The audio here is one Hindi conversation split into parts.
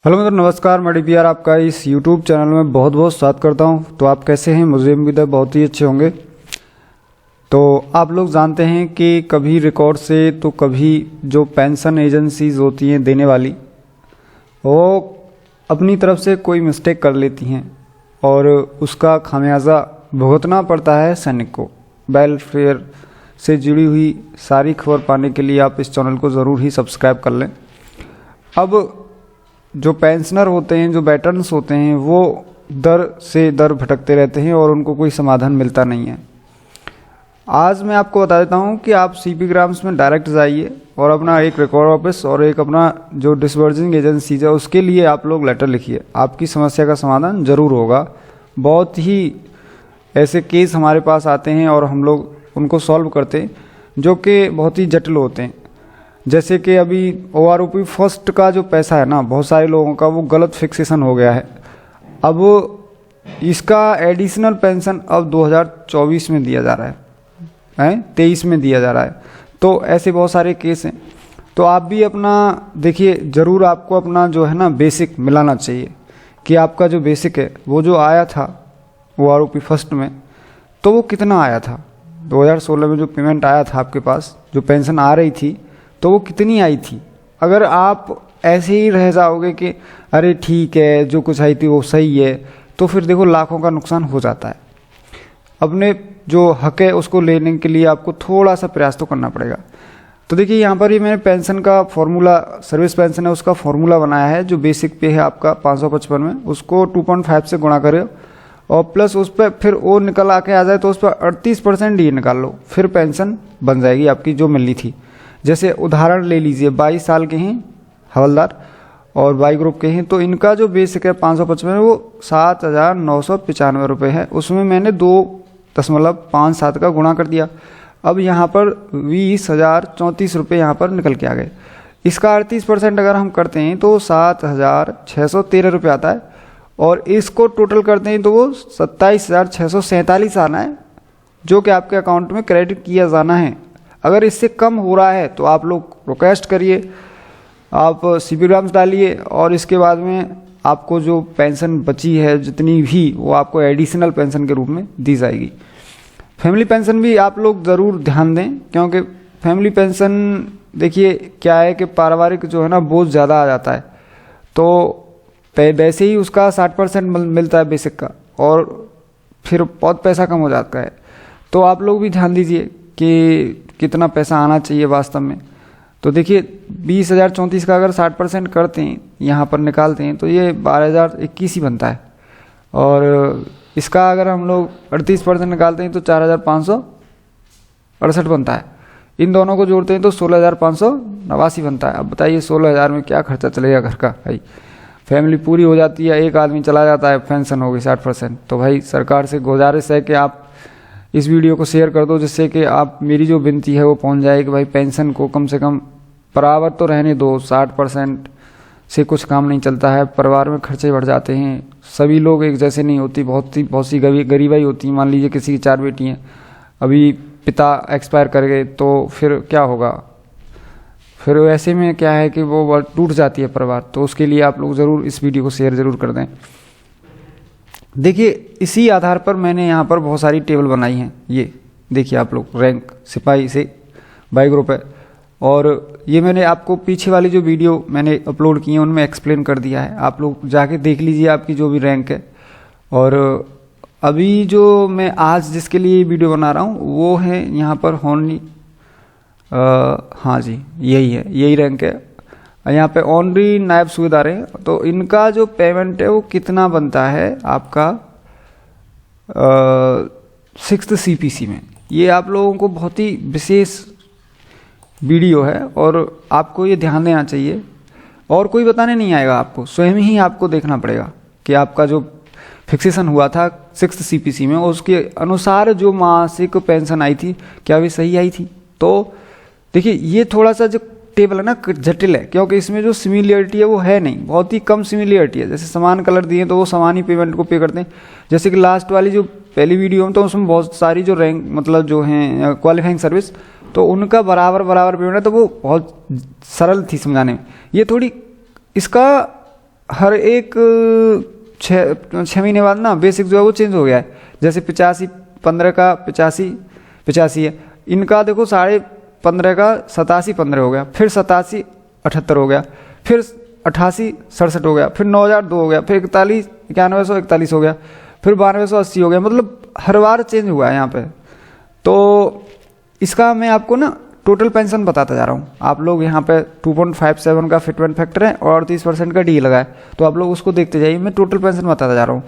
हेलो मित्रों, नमस्कार। मैं डीपीआर आपका इस यूट्यूब चैनल में बहुत बहुत स्वागत करता हूं। तो आप कैसे हैं? मुझे उम्मीद है बहुत ही अच्छे होंगे। तो आप लोग जानते हैं कि कभी रिकॉर्ड से तो कभी जो पेंशन एजेंसीज होती हैं देने वाली, वो अपनी तरफ से कोई मिस्टेक कर लेती हैं और उसका खामियाजा भुगतना पड़ता है सैनिक को। वेलफेयर से जुड़ी हुई सारी खबर पाने के लिए आप इस चैनल को ज़रूर ही सब्सक्राइब कर लें। अब जो पेंशनर होते हैं, जो वेटरन्स होते हैं, वो दर से दर भटकते रहते हैं और उनको कोई समाधान मिलता नहीं है। आज मैं आपको बता देता हूं कि आप सीपी ग्राम्स में डायरेक्ट जाइए और अपना एक रिकॉर्ड ऑफिस और एक अपना जो डिसबर्सिंग एजेंसी है उसके लिए आप लोग लेटर लिखिए। आपकी समस्या का समाधान ज़रूर होगा। बहुत ही ऐसे केस हमारे पास आते हैं और हम लोग उनको सॉल्व करते हैं जो कि बहुत ही जटिल होते हैं। जैसे कि अभी OROP फर्स्ट का जो पैसा है ना, बहुत सारे लोगों का वो गलत फिक्सेशन हो गया है। अब इसका एडिशनल पेंशन अब 2024 में दिया जा रहा है 23 में दिया जा रहा है। तो ऐसे बहुत सारे केस हैं। तो आप भी अपना देखिए, ज़रूर आपको अपना जो है ना बेसिक मिलाना चाहिए कि आपका जो बेसिक है वो जो आया था OROP फर्स्ट में, तो वो कितना आया था। 2016 में जो पेमेंट आया था आपके पास, जो पेंशन आ रही थी, तो वो कितनी आई थी। अगर आप ऐसे ही रह जाओगे कि अरे ठीक है जो कुछ आई थी वो सही है, तो फिर देखो लाखों का नुकसान हो जाता है। अपने जो हक है उसको लेने के लिए आपको थोड़ा सा प्रयास तो करना पड़ेगा। तो देखिए यहाँ पर ही मैंने पेंशन का फॉर्मूला, सर्विस पेंशन है उसका फॉर्मूला बनाया है। जो बेसिक पे है आपका 555 में, उसको 2.5 से गुणा करें और प्लस उस पर फिर वो निकल आके आ जाए तो उस पर 38% डी निकाल लो, फिर पेंशन बन जाएगी आपकी जो मिलनी थी। जैसे उदाहरण ले लीजिए, 22 साल के हैं हवलदार और वाई ग्रुप के हैं, तो इनका जो बेसिक है 555 वो 7,995 रुपये है। उसमें मैंने 2.57 का गुणा कर दिया। अब यहाँ पर 20,034 रुपये यहाँ पर निकल के आ गए। इसका 38% अगर हम करते हैं तो 7,613 रुपये आता है और इसको टोटल करते हैं तो वो 27,647 आना है, जो कि आपके अकाउंट में क्रेडिट किया जाना है। अगर इससे कम हो रहा है तो आप लोग रिक्वेस्ट करिए, आप सीपी ग्राम्स डालिए और इसके बाद में आपको जो पेंशन बची है जितनी भी, वो आपको एडिशनल पेंशन के रूप में दी जाएगी। फैमिली पेंशन भी आप लोग ज़रूर ध्यान दें, क्योंकि फैमिली पेंशन देखिए क्या है कि पारिवारिक जो है ना बोझ ज़्यादा आ जाता है, तो वैसे ही उसका 60% मिलता है बेसिक का और फिर बहुत पैसा कम हो जाता है। तो आप लोग भी ध्यान दीजिए कि कितना पैसा आना चाहिए वास्तव में। तो देखिए 20,034 का अगर 60% करते हैं, यहाँ पर निकालते हैं, तो ये 12,021 ही बनता है। और इसका अगर हम लोग 38% निकालते हैं तो 4,568 बनता है। इन दोनों को जोड़ते हैं तो 16,589 बनता है। अब बताइए 16,000 में क्या खर्चा चलेगा घर का। भाई फैमिली पूरी हो जाती है, एक आदमी चला जाता है, पेंशन हो गई 60%। तो भाई सरकार से गुजारिश है कि आप इस वीडियो को शेयर कर दो, जिससे कि आप मेरी जो विनती है वो पहुंच जाए कि भाई पेंशन को कम से कम बराबर तो रहने दो। 60% से कुछ काम नहीं चलता है, परिवार में खर्चे बढ़ जाते हैं। सभी लोग एक जैसे नहीं होती, बहुत सी गरीबाई होती है। मान लीजिए किसी की 4 बेटी हैं, अभी पिता एक्सपायर कर गए तो फिर क्या होगा। फिर ऐसे में क्या है कि वो टूट जाती है परिवार। तो उसके लिए आप लोग ज़रूर इस वीडियो को शेयर ज़रूर कर दें। देखिए इसी आधार पर मैंने यहाँ पर बहुत सारी टेबल बनाई हैं। ये देखिए आप लोग, रैंक सिपाही से वाई ग्रुप है, और ये मैंने आपको पीछे वाली जो वीडियो मैंने अपलोड की है उनमें एक्सप्लेन कर दिया है। आप लोग जाके देख लीजिए आपकी जो भी रैंक है। और अभी जो मैं आज जिसके लिए वीडियो बना रहा हूँ वो है यहाँ पर होनली, हाँ जी यही है, यही रैंक है। यहाँ पे ऑनरी नायब सूबेदार हैं, तो इनका जो पेमेंट है वो कितना बनता है आपका 6th CPC में। ये आप लोगों को बहुत ही विशेष वीडियो है और आपको ये ध्यान देना चाहिए। और कोई बताने नहीं आएगा, आपको स्वयं ही आपको देखना पड़ेगा कि आपका जो फिक्सेशन हुआ था 6th CPC में, उसके अनुसार जो मासिक पेंशन आई थी क्या वे सही आई थी। तो देखिए ये थोड़ा सा जो टेबल है ना जटिल है, क्योंकि इसमें जो सिमिलरिटी है वो है नहीं, बहुत ही कम सिमिलरिटी है। जैसे समान कलर दिए तो वो समान ही पेमेंट को पे करते हैं। जैसे कि लास्ट वाली जो पहली वीडियो में, तो उसमें बहुत सारी जो रैंक मतलब जो हैं क्वालिफाइंग सर्विस, तो उनका बराबर पेमेंट है, तो वो बहुत सरल थी समझाने में। ये थोड़ी इसका हर एक 6 महीने बाद ना बेसिक जो है वो चेंज हो गया है। जैसे 85 15 का 85 है, इनका देखो 15.5 का 87 15 हो गया, फिर 87 78 हो गया, फिर 88 67 हो गया, फिर 9002 हो गया, फिर 41 9141 हो गया, फिर 9280 हो गया। मतलब हर बार चेंज हुआ है यहाँ पे। तो इसका मैं आपको ना टोटल पेंशन बताता जा रहा हूँ। आप लोग यहाँ पे 2.57 का फिटमेंट फैक्टर है और 38% का डी लगा है, तो आप लोग उसको देखते जाइए। मैं टोटल पेंशन बताता जा रहा हूँ।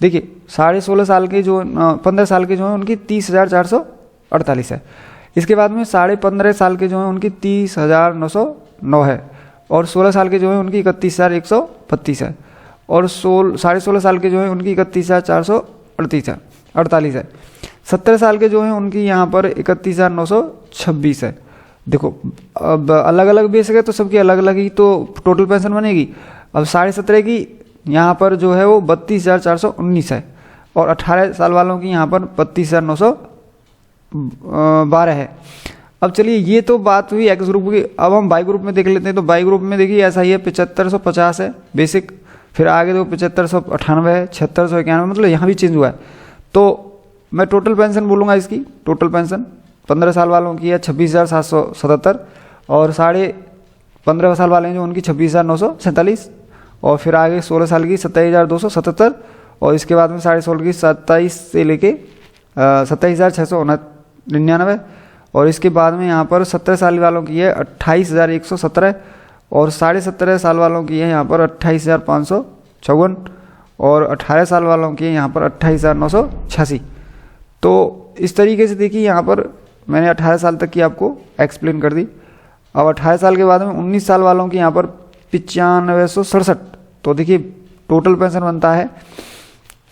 देखिए 16.5 साल के जो 15 साल के जो हैं उनकी 30,448 है। इसके बाद में 15.5 साल के जो हैं उनकी 30,909 है, और 16 साल के जो हैं उनकी 31,132 है, और 16.5 साल के जो हैं उनकी 31,448 है। 17 साल के जो हैं उनकी यहाँ पर 31,926 है। देखो अब अलग अलग बेसिक है तो सबकी अलग अलग ही तो टोटल पेंशन बनेगी। अब 17.5 की यहाँ पर जो है वो 32,419 है, और 18 साल वालों की यहाँ पर 32,912 है। अब चलिए ये तो बात हुई एक्स ग्रुप की। अब हम वाई ग्रुप में देख लेते हैं। तो वाई ग्रुप में देखिए ऐसा ही है, 7550 है बेसिक, फिर आगे तो 7598 है, 7691, मतलब यहाँ भी चेंज हुआ है। तो मैं टोटल पेंशन बोलूँगा इसकी। टोटल पेंशन 15 साल वालों की है 26,777, और 15.5 साल वाले हैं जो उनकी 26,947, और फिर आगे 16 साल की 27,277, और इसके बाद में 16.5 की 27 से लेके 27,699, और इसके बाद में यहाँ पर 17 साल वालों की है 28,117, और 17.5 साल वालों की है यहाँ पर 28,554, और 18 साल वालों की है यहाँ पर 28,986। तो इस तरीके से देखिए यहाँ पर मैंने 18 साल तक की आपको एक्सप्लेन कर दी। अब 18 साल के बाद में 19 साल वालों की यहाँ पर 9567। तो देखिए टोटल पेंशन बनता है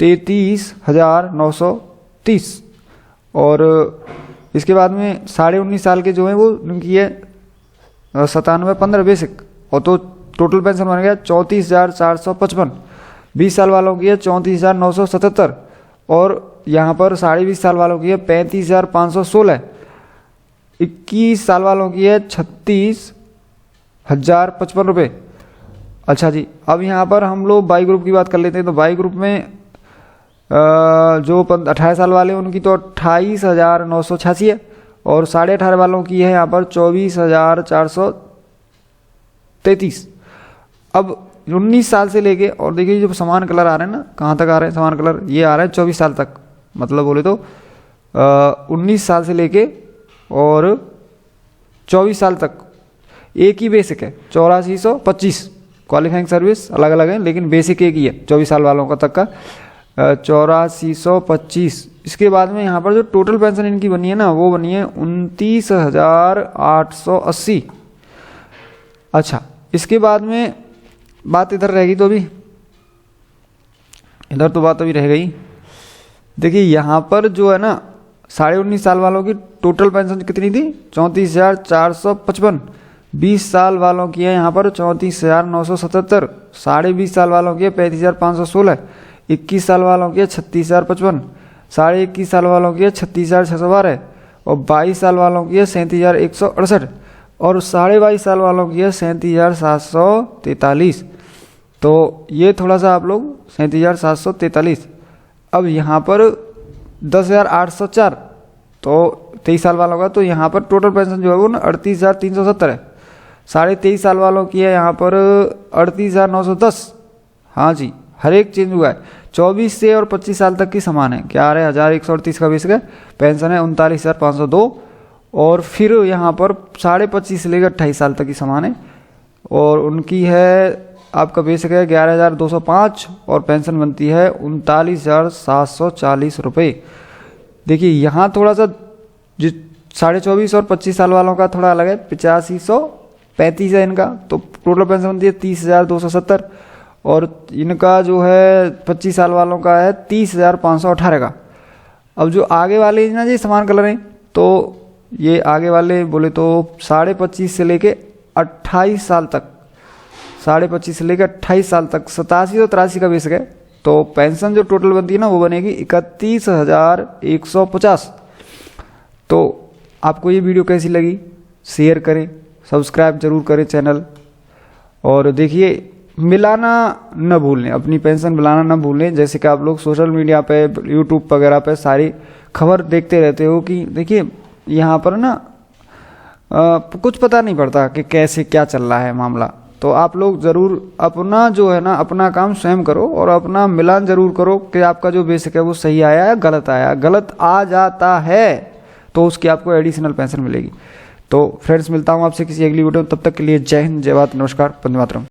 33,930, और इसके बाद में 19.5 साल के जो हैं वो उनकी है 9715 बेसिक, और तो टोटल पेंशन बन गया 34,455। 20 साल वालों की है 34,977, और यहाँ पर 20.5 साल वालों की है 35,516। 21 साल वालों की है 36,055 रुपये। अच्छा जी, अब यहाँ पर हम लोग बाई ग्रुप की बात कर लेते हैं। तो बाई ग्रुप में जो 18 साल वाले हैं उनकी तो 28,986 है, और 18.5 वालों की है यहाँ पर 24,433। अब 19 साल से लेके, और देखिए जो समान कलर आ रहे हैं ना, कहाँ तक आ रहे हैं समान कलर, ये आ रहा है 24 साल तक। मतलब बोले तो 19 साल से लेके और 24 साल तक एक ही बेसिक है 8425। क्वालिफाइंग सर्विस अलग अलग है लेकिन बेसिक एक ही है 24 साल वालों का तक का 8425। इसके बाद में यहाँ पर जो टोटल पेंशन इनकी बनी है ना, वो बनी है 29,880। अच्छा, इसके बाद में बात इधर रहेगी, तो अभी इधर तो बात अभी रह गई। देखिए यहाँ पर जो है ना 19.5 साल वालों की टोटल पेंशन कितनी थी 34,455। 20 साल वालों की है यहाँ पर 34,977। 20.5 साल वालों की है 35,516। 21 साल वालों की है 36,055। 21.5 साल वालों की है 36,612, और 22 साल वालों की है 37,168, और 22.5 साल वालों की है 37,743। तो ये थोड़ा सा आप लोग 37,743। अब यहाँ पर 10,804, तो 23 साल वालों का, तो यहाँ पर टोटल पेंशन जो है वो ना 38,370 है। 23.5 साल वालों की है यहाँ पर 38,910। हाँ जी, हर एक चेंज हुआ है। 24 से और 25 साल तक की समान है। क्या आ रहा है 1,138 का बेसिक है, पेंशन है 39,502, और फिर यहाँ पर 25.5 से लेकर 28 साल तक की समान है, और उनकी है आपका बेसिक है 11,205, और पेंशन बनती है 39,740 रुपये। देखिए यहाँ थोड़ा सा जो 24.5 और 25 साल वालों का थोड़ा अलग है, 8535 है इनका, तो टोटल पेंशन बनती है 30,270, और इनका जो है 25 साल वालों का है 30,518 का। अब जो आगे वाले हैं ना जी समान कलर हैं, तो ये आगे वाले बोले तो 25.5 से लेके 28 साल तक, 25.5 से लेकर 28 साल तक 87 और 83 का बेसिक है। तो पेंशन जो टोटल बनती है ना वो बनेगी 31,150। तो आपको ये वीडियो कैसी लगी शेयर करें, सब्सक्राइब जरूर करें चैनल, और देखिए मिलाना न भूलें, अपनी पेंशन मिलाना न भूलें। जैसे कि आप लोग सोशल मीडिया पे, यूट्यूब वगैरह पे सारी खबर देखते रहते हो कि देखिए यहाँ पर ना कुछ पता नहीं पड़ता कि कैसे क्या चल रहा है मामला। तो आप लोग ज़रूर अपना जो है ना अपना काम स्वयं करो और अपना मिलान ज़रूर करो कि आपका जो बेसिक है वो सही आया है गलत आया। गलत आ जाता है तो उसकी आपको एडिशनल पेंशन मिलेगी। तो फ्रेंड्स, मिलता हूँ आपसे किसी अगली वीडियो में। तब तक के लिए जय हिंद, जय भारत, नमस्कार, वंदे मातरम।